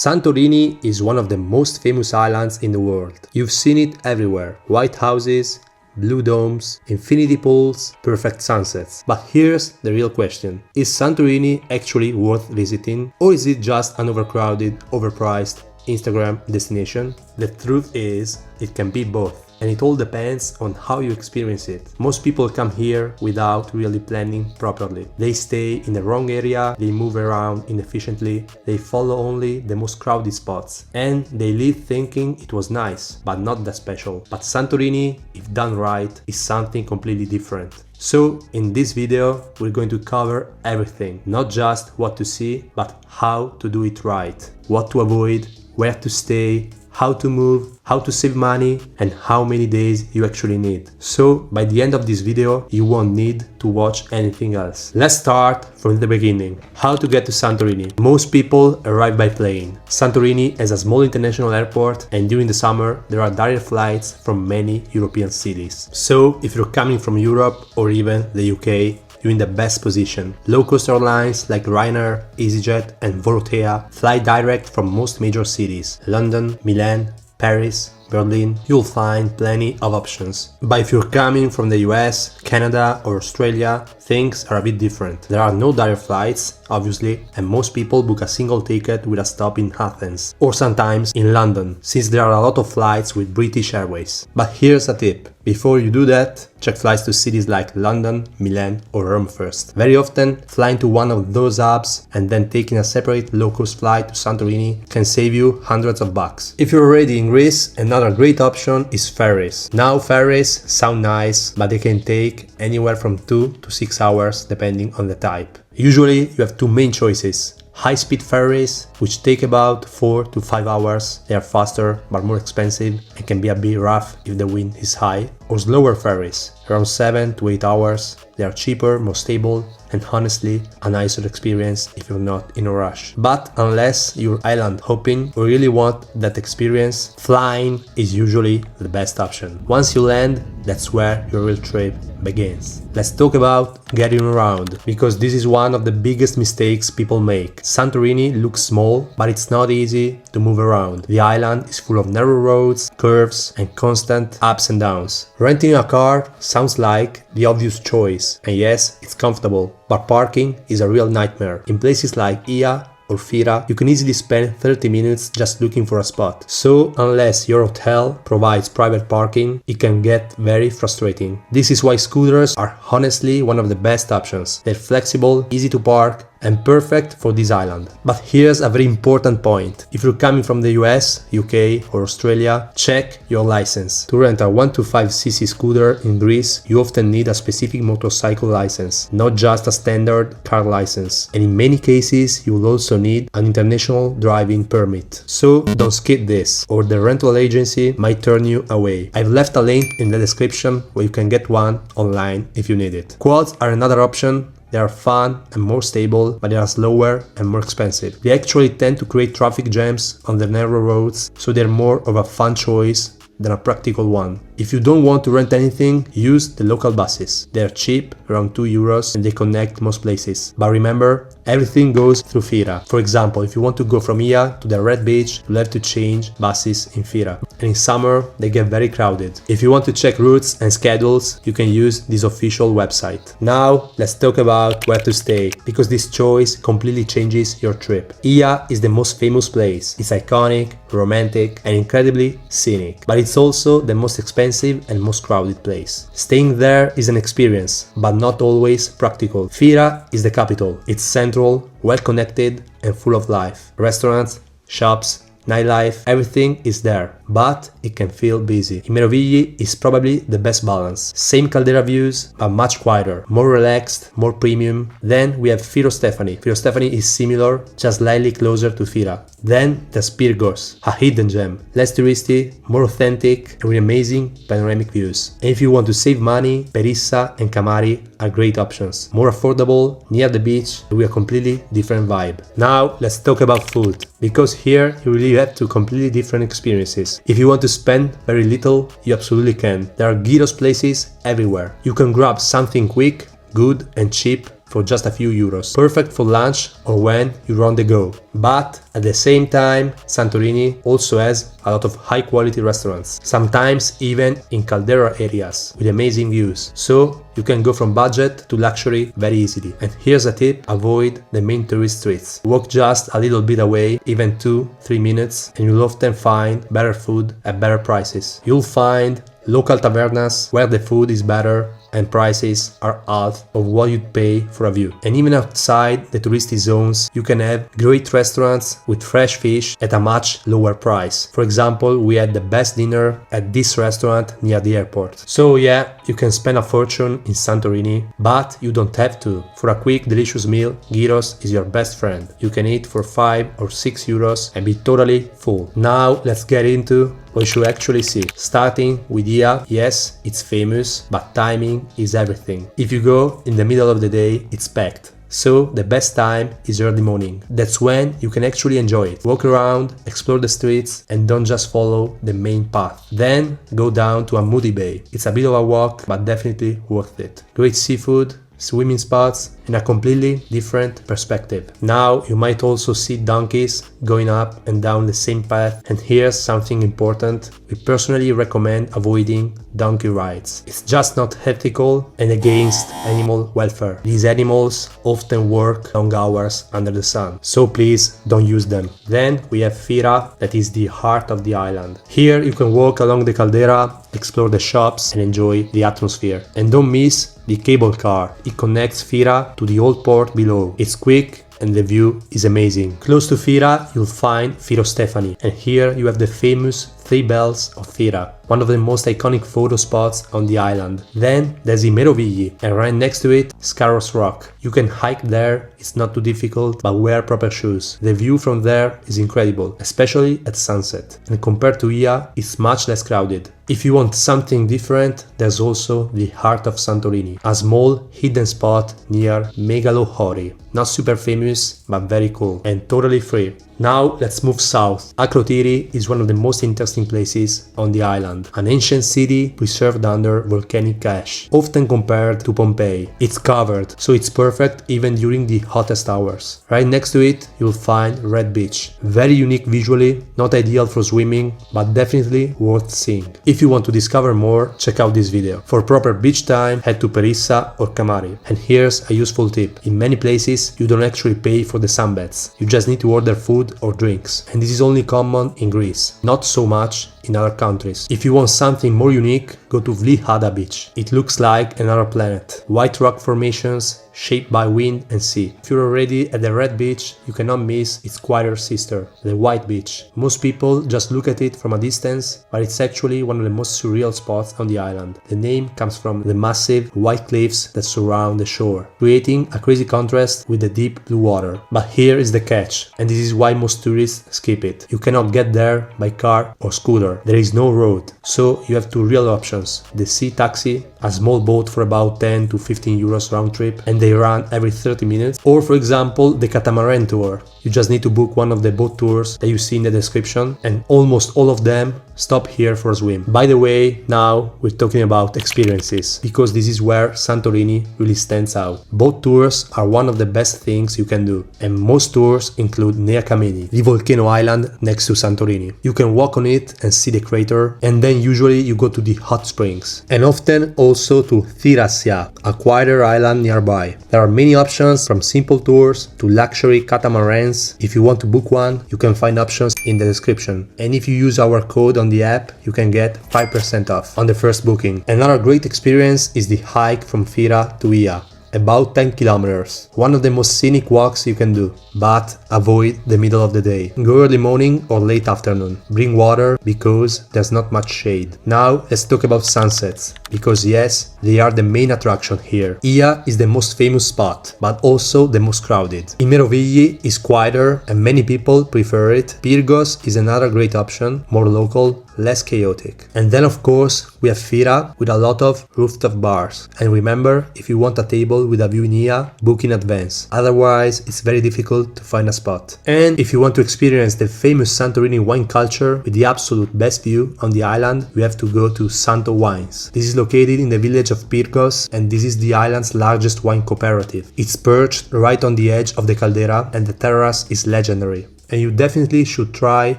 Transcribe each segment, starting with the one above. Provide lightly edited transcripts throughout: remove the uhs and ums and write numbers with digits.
Santorini is one of the most famous islands in the world. You've seen it everywhere: white houses, blue domes, infinity pools, perfect sunsets. But here's the real question: is Santorini actually worth visiting, or is it just an overcrowded, overpriced Instagram destination? The truth is, it can be both. And it all depends on how you experience it. Most people come here without really planning properly. They stay in the wrong area, they move around inefficiently, they follow only the most crowded spots, and they leave thinking it was nice, but not that special. But Santorini, if done right, is something completely different. So in this video, we're going to cover everything, not just what to see, but how to do it right, what to avoid, where to stay, how to move, how to save money, and how many days you actually need. So by the end of this video, you won't need to watch anything else. Let's start from the beginning. How to get to Santorini. Most people arrive by plane. Santorini has a small international airport, and during the summer there are direct flights from many European cities. So if you're coming from Europe or even the UK, you're in the best position. Low-cost airlines like Ryanair, EasyJet and Volotea fly direct from most major cities: London, Milan, Paris, Berlin. You'll find plenty of options. But if you're coming from the US, Canada or Australia, things are a bit different. There are no direct flights, obviously, and most people book a single ticket with a stop in Athens, or sometimes in London, since there are a lot of flights with British Airways. But here's a tip: before you do that, check flights to cities like London, Milan or Rome first. Very often, flying to one of those hubs and then taking a separate low-cost flight to Santorini can save you hundreds of bucks. If you're already in Greece, another great option is ferries. Now ferries sound nice, but they can take anywhere from 2 to 6 hours depending on the type. Usually you have two main choices: high-speed ferries, which take about 4 to 5 hours. They are faster but more expensive and can be a bit rough if the wind is high. Or slower ferries, around 7 to 8 hours. They are cheaper, more stable, and honestly a nicer experience if you're not in a rush. But unless you're island hopping or really want that experience, flying is usually the best option. Once you land, that's where your real trip begins. Let's talk about getting around, because this is one of the biggest mistakes people make. Santorini looks small, but it's not easy to move around. The island is full of narrow roads, curves, and constant ups and downs. Renting a car sounds like the obvious choice, and yes, it's comfortable, but parking is a real nightmare. In places like Ia or Fira, you can easily spend 30 minutes just looking for a spot. So unless your hotel provides private parking, it can get very frustrating. This is why scooters are honestly one of the best options. They're flexible, easy to park, and perfect for this island. But here's a very important point: if you're coming from the US, UK or Australia, check your license. To rent a 125cc scooter in Greece, you often need a specific motorcycle license, not just a standard car license. And in many cases, you will also need an international driving permit. So don't skip this, or the rental agency might turn you away. I've left a link in the description where you can get one online if you need it. Quads are another option. They are fun and more stable, but they are slower and more expensive. They actually tend to create traffic jams on the narrow roads, so they're more of a fun choice than a practical one. If you don't want to rent anything, use the local buses. They're cheap, around €2, and they connect most places. But remember, everything goes through Fira. For example, if you want to go from Ia to the Red Beach, you'll have to change buses in Fira. And in summer, they get very crowded. If you want to check routes and schedules, you can use this official website. Now, let's talk about where to stay, because this choice completely changes your trip. Ia is the most famous place. It's iconic, romantic, and incredibly scenic. But it's also the most expensive and most crowded place. Staying there is an experience, but not always practical. Fira is the capital. It's central, well connected, and full of life. Restaurants, shops, nightlife, everything is there, but it can feel busy. Merovigli is probably the best balance. Same caldera views, but much quieter, more relaxed, more premium. Then we have Firo Stefani. Firo Stefani is similar, just slightly closer to Fira. Then there's Pyrgos, a hidden gem, less touristy, more authentic, and with amazing panoramic views. And if you want to save money, Perissa and Kamari are great options. More affordable, near the beach, with a completely different vibe. Now let's talk about food, because here you really have two completely different experiences. If you want to spend very little, you absolutely can. There are gyros places everywhere. You can grab something quick, good and cheap for just a few euros. Perfect for lunch or when you're on the go. But at the same time, Santorini also has a lot of high quality restaurants, sometimes even in caldera areas with amazing views. So you can go from budget to luxury very easily. And here's a tip: avoid the main tourist streets. Walk just a little bit away, even 2-3 minutes, and you'll often find better food at better prices. You'll find local tavernas where the food is better and prices are half of what you'd pay for a view. And even outside the touristy zones, you can have great restaurants with fresh fish at a much lower price. For example, we had the best dinner at this restaurant near the airport. So yeah, you can spend a fortune in Santorini, but you don't have to. For a quick, delicious meal, gyros is your best friend. You can eat for 5 or 6 euros and be totally full. Now let's get into what you should actually see. Starting with Ia. Yes, it's famous, but timing is everything. If you go in the middle of the day, it's packed. So the best time is early morning. That's when you can actually enjoy it. Walk around, explore the streets, and don't just follow the main path. Then go down to a moody bay. It's a bit of a walk, but definitely worth it. Great seafood, swimming spots, and a completely different perspective. Now you might also see donkeys going up and down the same path, and here's something important: we personally recommend avoiding donkey rides. It's just not ethical and against animal welfare. These animals often work long hours under the sun, so please don't use them. Then we have Fira, that is the heart of the island. Here you can walk along the caldera, explore the shops, and enjoy the atmosphere. And don't miss the cable car. It connects Fira to the old port below. It's quick and the view is amazing. Close to Fira, you'll find Firo Stefani, and here you have the famous 3 bells of Fira, one of the most iconic photo spots on the island. Then there's I Merovigli, and right next to it, Scarro's Rock. You can hike there, it's not too difficult, but wear proper shoes. The view from there is incredible, especially at sunset, and compared to Ia, it's much less crowded. If you want something different, there's also the heart of Santorini, a small hidden spot near Megalo Hori. Not super famous, but very cool and totally free. Now let's move south. Akrotiri is one of the most interesting places on the island, an ancient city preserved under volcanic ash, often compared to Pompeii. It's covered, so it's perfect even during the hottest hours. Right next to it, you'll find Red Beach. Very unique visually, not ideal for swimming, but definitely worth seeing. If you want to discover more, check out this video. For proper beach time, head to Perissa or Camari. And here's a useful tip: in many places, you don't actually pay for the sunbeds. You just need to order food or drinks, and this is only common in Greece, not so much in other countries. If you want something more unique, go to Vlihada beach. It looks like another planet. White rock formations shaped by wind and sea. If you're already at the Red Beach, you cannot miss its quieter sister, the White Beach. Most people just look at it from a distance, but it's actually one of the most surreal spots on the island. The name comes from the massive white cliffs that surround the shore, creating a crazy contrast with the deep blue water. But here is the catch, and this is why most tourists skip it. You cannot get there by car or scooter. There is no road, so you have two real options: the sea taxi, a small boat for about 10 to 15 euros round trip, and they run every 30 minutes, or for example the catamaran tour. You just need to book one of the boat tours that you see in the description, and almost all of them stop here for a swim. By the way, now we're talking about experiences, because this is where Santorini really stands out. Boat tours are one of the best things you can do, and most tours include Nea Kameni, the volcano island next to Santorini. You can walk on it and see the crater, and then usually you go to the hot springs, and often also to Thirassia, a quieter island nearby. There are many options, from simple tours to luxury catamarans. If you want to book one, you can find options in the description, and if you use our code on the app, you can get 5% off on the first booking. Another great experience is the hike from Fira to Ia, about 10 kilometers. One of the most scenic walks you can do, but avoid the middle of the day. Go early morning or late afternoon. Bring water because there's not much shade. Now let's talk about sunsets, because yes, they are the main attraction here. Ia is the most famous spot, but also the most crowded. I Merovigli is quieter and many people prefer it. Pyrgos is another great option, more local, less chaotic. And then of course we have Fira with a lot of rooftop bars. And remember, if you want a table with a view in IA, book in advance. Otherwise it's very difficult to find a spot. And if you want to experience the famous Santorini wine culture with the absolute best view on the island, we have to go to Santo Wines. This is located in the village of Pircos, and this is the island's largest wine cooperative. It's perched right on the edge of the caldera and the terrace is legendary. And you definitely should try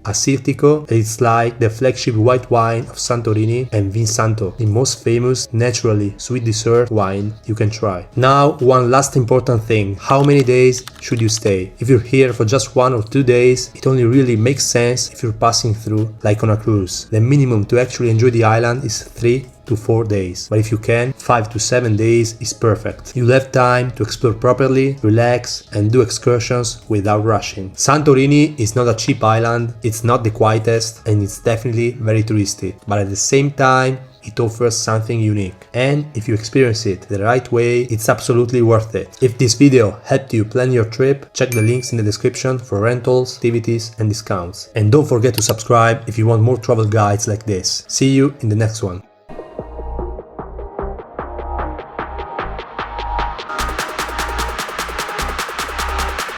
Assyrtiko. It's like the flagship white wine of Santorini, and Santo, the most famous naturally sweet dessert wine you can try. Now, one last important thing: how many days should you stay? If you're here for just 1 or 2 days, it only really makes sense if you're passing through like on a cruise. The minimum to actually enjoy the island is 3 to 4 days, but if you can, 5 to 7 days is perfect. You'll have time to explore properly, relax and do excursions without rushing. Santorini is not a cheap island, it's not the quietest, and it's definitely very touristy, but at the same time it offers something unique, and if you experience it the right way, it's absolutely worth it. If this video helped you plan your trip, check the links in the description for rentals, activities and discounts. And don't forget to subscribe if you want more travel guides like this. See you in the next one.